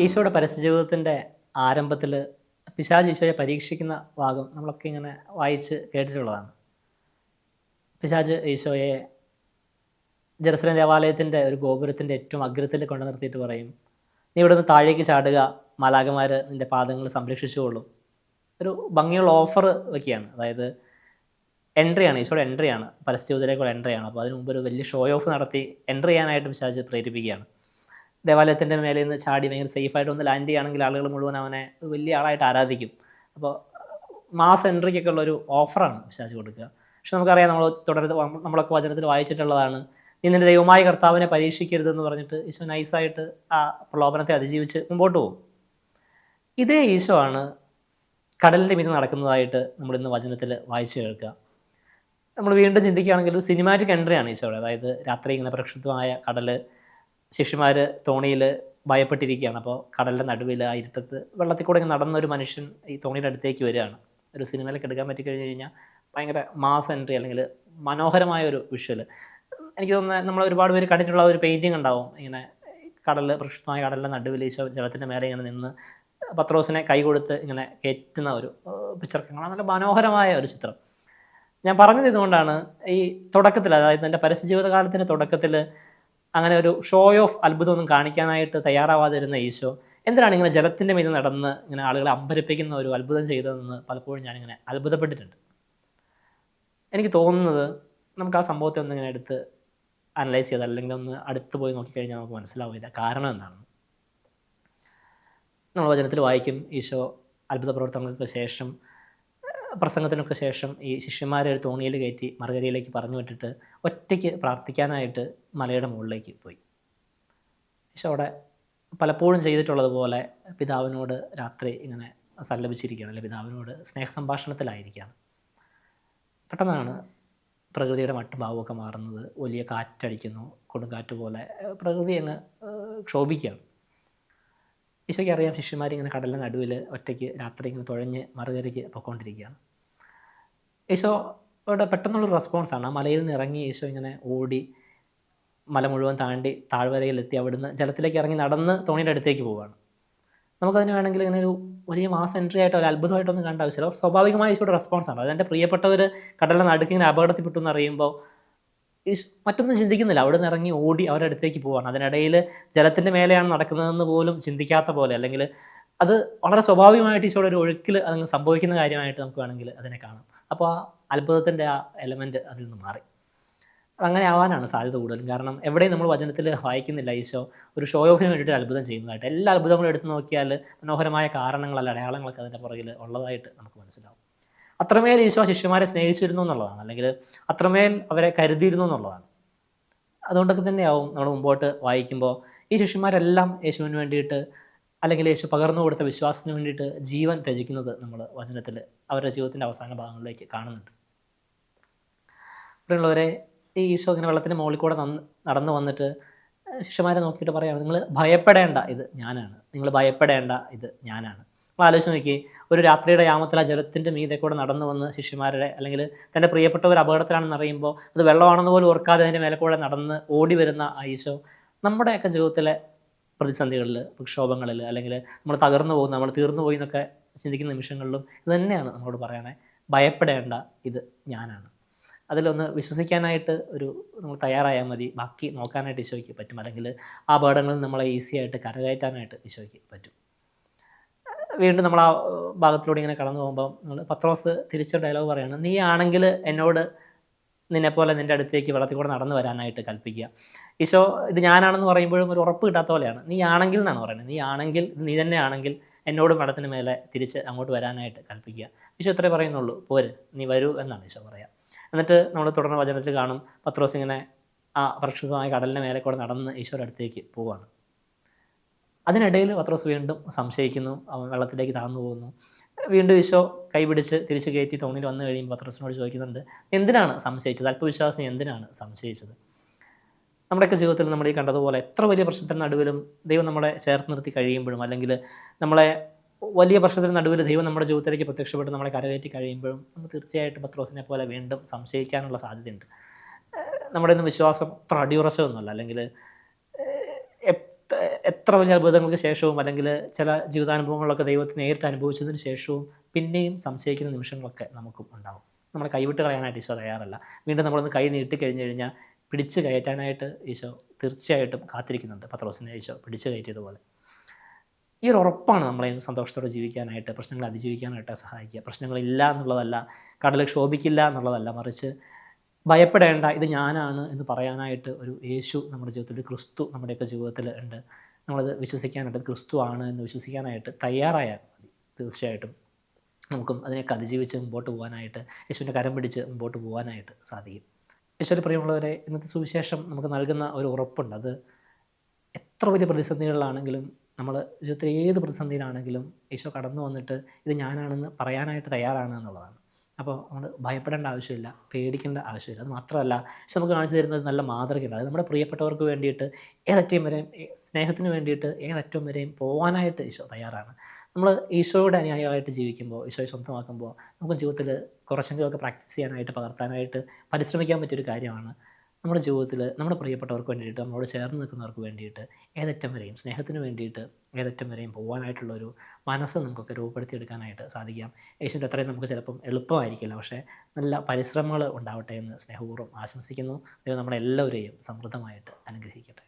ഈശോയുടെ പരസ്യജീവിതത്തിൻ്റെ ആരംഭത്തിൽ പിശാച് ഈശോയെ പരീക്ഷിക്കുന്ന ഭാഗം നമ്മളൊക്കെ ഇങ്ങനെ വായിച്ച് കേട്ടിട്ടുള്ളതാണ്. പിശാച് ഈശോയെ ജെറുസലേം ദേവാലയത്തിൻ്റെ ഒരു ഗോപുരത്തിൻ്റെ ഏറ്റവും അഗ്രത്തിൽ കൊണ്ടു നിർത്തിയിട്ട് പറയും, നീ ഇവിടെ നിന്ന് താഴേക്ക് ചാടുക, മാലാഖമാർ നിൻ്റെ പാദങ്ങൾ സംരക്ഷിച്ചുകൊള്ളും. ഒരു ഭംഗിയുള്ള ഓഫർ വയ്ക്കുകയാണ്. അതായത് എൻട്രിയാണ്, ഈശോയുടെ എൻട്രിയാണ്, പരസ്യജീവിതത്തിലേക്കുള്ള എൻട്രിയാണ്. അപ്പോൾ അതിന് മുമ്പ് ഒരു വലിയ ഷോ ഓഫ് നടത്തി എൻട്രി ചെയ്യാനായിട്ട് പിശാച് പ്രേരിപ്പിക്കുകയാണ്. ദേവാലയത്തിൻ്റെ മേലെ നിന്ന് ചാടി ഭയങ്കര സേഫായിട്ട് ഒന്ന് ലാൻഡ് ചെയ്യുകയാണെങ്കിൽ ആളുകൾ മുഴുവൻ അവനെ വലിയ ആളായിട്ട് ആരാധിക്കും. അപ്പോൾ മാസ് എൻട്രിക്കൊക്കെ ഉള്ളൊരു ഓഫറാണ് പിശാച് കൊടുക്കുക. പക്ഷെ നമുക്കറിയാം, നമ്മളൊക്കെ വചനത്തിൽ വായിച്ചിട്ടുള്ളതാണ്, നീ നിൻ്റെ ദൈവമായ കർത്താവിനെ പരീക്ഷിക്കരുതെന്ന് പറഞ്ഞിട്ട് ഈശോ നൈസായിട്ട് ആ പ്രലോഭനത്തെ അതിജീവിച്ച് മുമ്പോട്ട് പോകും. ഇതേ ഈശോ ആണ് കടലിൻ്റെ മീതെ നടക്കുന്നതായിട്ട് നമ്മളിന്ന് വചനത്തിൽ വായിച്ച് കേൾക്കുക. നമ്മൾ വീണ്ടും ചിന്തിക്കുകയാണെങ്കിൽ ഒരു സിനിമാറ്റിക് എൻട്രിയാണ് ഈശോയുടെ. അതായത് രാത്രി ഇങ്ങനെ പ്രക്ഷുബ്ധമായ കടൽ, ശിഷ്യന്മാർ തോണിയിൽ ഭയപ്പെട്ടിരിക്കുകയാണ്. അപ്പോൾ കടലിൻ്റെ നടുവിൽ ആ ഇരുട്ടത്ത് വെള്ളത്തിൽ കൂടെ ഇങ്ങനെ നടന്നൊരു മനുഷ്യൻ ഈ തോണിയുടെ അടുത്തേക്ക് വരികയാണ്. ഒരു സിനിമയിലൊക്കെ എടുക്കാൻ പറ്റിക്കഴിഞ്ഞ് കഴിഞ്ഞാൽ ഭയങ്കര മാസ് എൻട്രി, അല്ലെങ്കിൽ മനോഹരമായ ഒരു വിഷ്വൽ. എനിക്ക് തോന്നുന്നത് നമ്മൾ ഒരുപാട് പേര് കണ്ടിട്ടുള്ള ഒരു പെയിൻറ്റിങ് ഉണ്ടാവും, ഇങ്ങനെ കടൽ, പ്രക്ഷുബ്ധമായ കടലിൻ്റെ നടുവിൽ ഈശോ ജലത്തിൻ്റെ മേലെ ഇങ്ങനെ നിന്ന് പത്രോസിനെ കൈ കൊടുത്ത് ഇങ്ങനെ കയറ്റുന്ന ഒരു പിക്ചറൊക്കെ കാണാൻ നല്ല മനോഹരമായ ഒരു ചിത്രം. ഞാൻ പറഞ്ഞത് ഇതുകൊണ്ടാണ്, ഈ തുടക്കത്തിൽ, അതായത് എൻ്റെ പരസ്യജീവിതകാലത്തിൻ്റെ തുടക്കത്തിൽ അങ്ങനെ ഒരു ഷോ ഓഫ് അത്ഭുതമൊന്നും കാണിക്കാനായിട്ട് തയ്യാറാവാതിരുന്ന ഈശോ എന്തിനാണ് ഇങ്ങനെ ജലത്തിൻ്റെ മീതെ നടന്ന് ഇങ്ങനെ ആളുകളെ അമ്പരപ്പിക്കുന്ന ഒരു അത്ഭുതം ചെയ്തതെന്ന് പലപ്പോഴും ഞാനിങ്ങനെ അത്ഭുതപ്പെട്ടിട്ടുണ്ട്. എനിക്ക് തോന്നുന്നത് നമുക്ക് ആ സംഭവത്തെ ഒന്ന് ഇങ്ങനെ എടുത്ത് അനലൈസ് ചെയ്ത്, അല്ലെങ്കിൽ ഒന്ന് അടുത്ത് പോയി നോക്കിക്കഴിഞ്ഞാൽ നമുക്ക് മനസ്സിലാവില്ല കാരണം എന്താണെന്ന്. നമ്മൾ വചനത്തിൽ വായിക്കും, ഈശോ അത്ഭുത പ്രവർത്തനങ്ങൾക്ക് ശേഷം, പ്രസംഗത്തിനൊക്കെ ശേഷം ഈ ശിഷ്യന്മാരെ ഒരു തോണിയിൽ കയറ്റി മറുകരയിലേക്ക് പറഞ്ഞു വിട്ടിട്ട് ഒറ്റയ്ക്ക് പ്രാർത്ഥിക്കാനായിട്ട് മലയുടെ മുകളിലേക്ക് പോയി. ഈശോ അവിടെ പലപ്പോഴും ചെയ്തിട്ടുള്ളതുപോലെ പിതാവിനോട് രാത്രി ഇങ്ങനെ സല്ലപിച്ചിരിക്കുകയാണ്, അല്ലെങ്കിൽ പിതാവിനോട് സ്നേഹസംഭാഷണത്തിലായിരിക്കുകയാണ്. പെട്ടെന്നാണ് പ്രകൃതിയുടെ മട്ടുഭാവമൊക്കെ മാറുന്നത്. വലിയ കാറ്റടിക്കുന്നു, കൊടുങ്കാറ്റ് പോലെ പ്രകൃതി അങ്ങ് ക്ഷോഭിക്കുകയാണ്. ഈശോയ്ക്ക് അറിയാം, ശിഷ്യന്മാരിങ്ങനെ കടലിൻ്റെ നടുവിൽ ഒറ്റയ്ക്ക് രാത്രി ഇങ്ങനെ തുഴഞ്ഞ് മറുകരയ്ക്ക് പൊയ്ക്കൊണ്ടിരിക്കുകയാണ്. ഈശോയുടെ പെട്ടെന്നുള്ളൊരു റെസ്പോൺസാണ്. ആ മലയിൽ നിന്ന് ഇറങ്ങി ഈശോ ഇങ്ങനെ ഓടി മല മുഴുവൻ താണ്ടി താഴ്വരയിലെത്തി അവിടുന്ന് ജലത്തിലേക്ക് ഇറങ്ങി നടന്ന് തോണിയുടെ അടുത്തേക്ക് പോവുകയാണ്. നമുക്കതിന് വേണമെങ്കിൽ ഇങ്ങനെ ഒരു വലിയ മാസ് എൻട്രി ആയിട്ടോ ഒരു അത്ഭുതമായിട്ടൊന്നും കണ്ട ആവശ്യമില്ല. സ്വാഭാവികമായ ഈശോയുടെ റെസ്പോൺസാണ്. അതെൻ്റെ പ്രിയപ്പെട്ടവർ കടലിൻ്റെ നടുക്ക് ഇങ്ങനെ അപകടത്തിൽപ്പെട്ടു എന്നറിയുമ്പോൾ മറ്റൊന്നും ചിന്തിക്കുന്നില്ല, അവിടെ നിന്ന് ഇറങ്ങി ഓടി അവരുടെ അടുത്തേക്ക് പോവാണ്. അതിനിടയിൽ ജലത്തിൻ്റെ മേലെയാണ് നടക്കുന്നതെന്ന് പോലും ചിന്തിക്കാത്ത പോലെ, അല്ലെങ്കിൽ അത് വളരെ സ്വാഭാവികമായിട്ട് ഈശോയുടെ ഒരു ഒഴുക്കിൽ അതങ്ങ് സംഭവിക്കുന്ന കാര്യമായിട്ട് നമുക്ക് വേണമെങ്കിൽ അതിനെ കാണാം. അപ്പോൾ ആ അത്ഭുതത്തിൻ്റെ ആ എലമെൻറ്റ് അതിൽ നിന്ന് മാറി. അതങ്ങനെ ആവാനാണ് സാധ്യത കൂടുതലും. കാരണം എവിടെയും നമ്മൾ വചനത്തിൽ വായിക്കുന്നില്ല ഈശോ ഒരു ഷോ ഓഫിന് വേണ്ടിയിട്ട് അത്ഭുതം ചെയ്യുന്നതായിട്ട്. എല്ലാ അത്ഭുതങ്ങളും എടുത്തു നോക്കിയാൽ മനോഹരമായ കാരണങ്ങളല്ല, അടയാളങ്ങളൊക്കെ അതിൻ്റെ പുറകിൽ ഉള്ളതായിട്ട് നമുക്ക് മനസ്സിലാവും. അത്രമേൽ ഈശോ ശിഷ്യന്മാരെ സ്നേഹിച്ചിരുന്നു എന്നുള്ളതാണ്, അല്ലെങ്കിൽ അത്രമേൽ അവരെ കരുതിയിരുന്നു എന്നുള്ളതാണ്. അതുകൊണ്ടൊക്കെ തന്നെയാവും നമ്മൾ മുമ്പോട്ട് വായിക്കുമ്പോൾ ഈ ശിഷ്യന്മാരെല്ലാം യേശുവിന് വേണ്ടിയിട്ട്, അല്ലെങ്കിൽ യേശു പകർന്നു കൊടുത്ത വിശ്വാസത്തിന് വേണ്ടിയിട്ട് ജീവൻ ത്യജിക്കുന്നത് നമ്മൾ വചനത്തിൽ അവരുടെ ജീവിതത്തിൻ്റെ അവസാന ഭാഗങ്ങളിലേക്ക് കാണുന്നുണ്ട്. ഇവിടെയുള്ളവരെ ഈ ഈശോ ഇങ്ങനെ വെള്ളത്തിൻ്റെ മുകളിൽ കൂടെ നടന്നു വന്നിട്ട് ശിഷ്യന്മാരെ നോക്കിയിട്ട് പറയുകയാണ്, നിങ്ങൾ ഭയപ്പെടേണ്ട, ഇത് ഞാനാണ്. നിങ്ങൾ ഭയപ്പെടേണ്ട, ഇത് ഞാനാണ്. നമ്മൾ ആലോചിച്ച് നോക്കി, ഒരു രാത്രിയുടെ യാമത്തിൽ ആ ജലത്തിൻ്റെ മീതെ കൂടെ നടന്നു വന്ന് ശിഷ്യന്മാരുടെ, അല്ലെങ്കിൽ തൻ്റെ പ്രിയപ്പെട്ടവർ അപകടത്തിലാണെന്ന് അറിയുമ്പോൾ അത് വെള്ളമാണെന്ന് പോലും ഓർക്കാതെ അതിൻ്റെ മേലെ കൂടെ നടന്ന് ഓടി വരുന്ന ആ ഈശോ നമ്മുടെയൊക്കെ ജീവിതത്തിലെ പ്രതിസന്ധികളിൽ, പ്രക്ഷോഭങ്ങളിൽ, അല്ലെങ്കിൽ നമ്മൾ തകർന്നു പോകുന്ന, നമ്മൾ തീർന്നു പോയി എന്നൊക്കെ ചിന്തിക്കുന്ന നിമിഷങ്ങളിലും ഇത് തന്നെയാണ് നമ്മളോട് പറയണേ, ഭയപ്പെടേണ്ട, ഇത് ഞാനാണ്. അതിലൊന്ന് വിശ്വസിക്കാനായിട്ട് നമ്മൾ തയ്യാറായാൽ മതി, ബാക്കി നോക്കാനായിട്ട് ഈശോയ്ക്ക് പറ്റും. അല്ലെങ്കിൽ ആ അപകടങ്ങളിൽ നമ്മളെ ഈസി ആയിട്ട് കരകയറ്റാനായിട്ട് ഈശോയ്ക്ക് പറ്റും. വീണ്ടും നമ്മൾ ആ ഭാഗത്തിലൂടെ ഇങ്ങനെ കടന്നു പോകുമ്പോൾ നമ്മൾ പത്രോസ് തിരിച്ച ഡയലോഗ് പറയുകയാണ്, നീ ആണെങ്കിൽ എന്നോട് നിന്നെപ്പോലെ നിൻ്റെ അടുത്തേക്ക് വെള്ളത്തിൽ കൂടെ നടന്നു വരാനായിട്ട് കൽപ്പിക്കുക. ഈശോ ഇത് ഞാനാണെന്ന് പറയുമ്പോഴും ഒരു ഉറപ്പ് കിട്ടാത്ത പോലെയാണ്. നീ ആണെങ്കിൽ എന്നാണ് പറയുന്നത്. നീ ആണെങ്കിൽ, നീ തന്നെ ആണെങ്കിൽ എന്നോടും വെള്ളത്തിന് മേലെ തിരിച്ച് അങ്ങോട്ട് വരാനായിട്ട് കൽപ്പിക്കുക. ഈശോ ഇത്രേ പറയുന്നുള്ളൂ, പോര്, നീ വരൂ എന്നാണ് ഈശോ പറയുക. എന്നിട്ട് നമ്മൾ തുടർന്ന് വചനത്തിൽ കാണും, പത്രോസ് ഇങ്ങനെ ആ പ്രക്ഷുബ്ധമായ കടലിൻ്റെ മേലെ കൂടെ നടന്ന് ഈശോയുടെ അടുത്തേക്ക് പോവുകയാണ്. അതിനിടയിൽ പത്രോസ് വീണ്ടും സംശയിക്കുന്നു, അവൻ വെള്ളത്തിലേക്ക് താഴ്ന്നു പോകുന്നു. വീണ്ടും ഈശോ കൈപിടിച്ച് തിരിച്ച് കയറ്റി തോണിയിൽ വന്നു കഴിയുമ്പോൾ പത്രോസിനോട് ചോദിക്കുന്നുണ്ട്, എന്തിനാണ് സംശയിച്ചത്? അല്പവിശ്വാസം എന്തിനാണ് സംശയിച്ചത്? നമ്മുടെയൊക്കെ ജീവിതത്തിൽ നമ്മൾ ഈ കണ്ടതുപോലെ എത്ര വലിയ പ്രശ്നത്തിന് നടുവിലും ദൈവം നമ്മളെ ചേർത്ത് നിർത്തി കഴിയുമ്പോഴും, അല്ലെങ്കിൽ നമ്മളെ വലിയ പ്രശ്നത്തിന് നടുവിൽ ദൈവം നമ്മുടെ ജീവിതത്തിലേക്ക് പ്രത്യക്ഷപ്പെട്ട് നമ്മളെ കരകയറ്റി കഴിയുമ്പോഴും നമ്മൾ തീർച്ചയായിട്ടും പത്രോസിനെ പോലെ വീണ്ടും സംശയിക്കാനുള്ള സാധ്യതയുണ്ട്. നമ്മുടെ ഒന്നും വിശ്വാസം അത്ര അടിയുറച്ചതൊന്നുമല്ല, അല്ലെങ്കിൽ എത്ര വലിയ അത്ഭുതങ്ങൾക്ക് ശേഷവും അല്ലെങ്കിൽ ചില ജീവിതാനുഭവങ്ങളൊക്കെ ദൈവത്തെ നേരിട്ട് അനുഭവിച്ചതിന് ശേഷവും പിന്നെയും സംശയിക്കുന്ന നിമിഷങ്ങളൊക്കെ നമുക്കും ഉണ്ടാകും. നമ്മളെ കൈവിട്ട് കളയാനായിട്ട് ഈശോ തയ്യാറല്ല. വീണ്ടും നമ്മളൊന്ന് കൈ നീട്ടി കഴിഞ്ഞ് കഴിഞ്ഞാൽ പിടിച്ച് കയറ്റാനായിട്ട് ഈശോ തീർച്ചയായിട്ടും കാത്തിരിക്കുന്നുണ്ട്. പത്രോസിനെ ഈശോ പിടിച്ച് കയറ്റിയതുപോലെ. ഈ ഒരു ഉറപ്പാണ് നമ്മളെയും സന്തോഷത്തോടെ ജീവിക്കാനായിട്ട്, പ്രശ്നങ്ങളെ അതിജീവിക്കാനായിട്ട് സഹായിക്കുക. പ്രശ്നങ്ങളില്ല എന്നുള്ളതല്ല, കടൽ ക്ഷോഭിക്കില്ല എന്നുള്ളതല്ല, മറിച്ച് ഭയപ്പെടേണ്ട, ഇത് ഞാനാണ് എന്ന് പറയാനായിട്ട് ഒരു യേശു നമ്മുടെ ജീവിതത്തിൽ, ഒരു ക്രിസ്തു നമ്മുടെയൊക്കെ ജീവിതത്തിൽ ഉണ്ട്. നമ്മളത് വിശ്വസിക്കാനായിട്ട്, ക്രിസ്തു ആണ് എന്ന് വിശ്വസിക്കാനായിട്ട് തയ്യാറായാൽ മതി. തീർച്ചയായിട്ടും നമുക്കും അതിനെയൊക്കെ അതിജീവിച്ച് മുമ്പോട്ട് പോകാനായിട്ട്, യേശുവിൻ്റെ കരം പിടിച്ച് മുമ്പോട്ട് പോകാനായിട്ട് സാധിക്കും. യേശുവിൻ്റെ പ്രിയമുള്ളവരെ, ഇന്നത്തെ സുവിശേഷം നമുക്ക് നൽകുന്ന ഒരു ഉറപ്പുണ്ട്. അത് എത്ര വലിയ പ്രതിസന്ധികളിലാണെങ്കിലും, നമ്മൾ ജീവിതത്തിൽ ഏത് പ്രതിസന്ധിയിലാണെങ്കിലും ഈശോ കടന്നു വന്നിട്ട് ഇത് ഞാനാണെന്ന് പറയാനായിട്ട് തയ്യാറാണ് എന്നുള്ളതാണ്. അപ്പോൾ നമ്മൾ ഭയപ്പെടേണ്ട ആവശ്യമില്ല, പേടിക്കേണ്ട ആവശ്യമില്ല. അത് മാത്രമല്ല, ഈശോ നമുക്ക് കാണിച്ചു തരുന്നത് നല്ല മാതൃകയുണ്ട്. അത് നമ്മുടെ പ്രിയപ്പെട്ടവർക്ക് വേണ്ടിയിട്ട് ഏതറ്റം വരെയും, സ്നേഹത്തിന് വേണ്ടിയിട്ട് ഏതറ്റം വരെയും പോകാനായിട്ട് ഈശോ തയ്യാറാണ്. നമ്മൾ ഈശോയുടെ അനുയായികളായിട്ട് ജീവിക്കുമ്പോൾ, ഈശോയെ സ്വന്തമാക്കുമ്പോൾ, നമുക്ക് ജീവിതത്തിൽ കുറച്ചെങ്കിലുമൊക്കെ പ്രാക്ടീസ് ചെയ്യാനായിട്ട്, പകർത്താനായിട്ട് പരിശ്രമിക്കാൻ പറ്റിയൊരു കാര്യമാണ് നമ്മുടെ ജീവിതത്തിൽ നമ്മുടെ പ്രിയപ്പെട്ടവർക്ക് വേണ്ടിയിട്ട്, നമ്മളോട് ചേർന്ന് നിൽക്കുന്നവർക്ക് വേണ്ടിയിട്ട് ഏതറ്റം വരെയും, സ്നേഹത്തിന് വേണ്ടിയിട്ട് ഏതറ്റം വരെയും പോകാനായിട്ടുള്ളൊരു മനസ്സ് നമുക്കൊക്കെ രൂപപ്പെടുത്തിയെടുക്കാനായിട്ട് സാധിക്കാം. യേശുവിൻ്റെ അത്രയും നമുക്ക് ചിലപ്പം എളുപ്പമായിരിക്കില്ല, പക്ഷേ നല്ല പരിശ്രമങ്ങൾ ഉണ്ടാവട്ടെ എന്ന് സ്നേഹപൂർവ്വം ആശംസിക്കുന്നു. ദൈവം നമ്മളെല്ലാവരെയും സമൃദ്ധമായിട്ട് അനുഗ്രഹിക്കട്ടെ.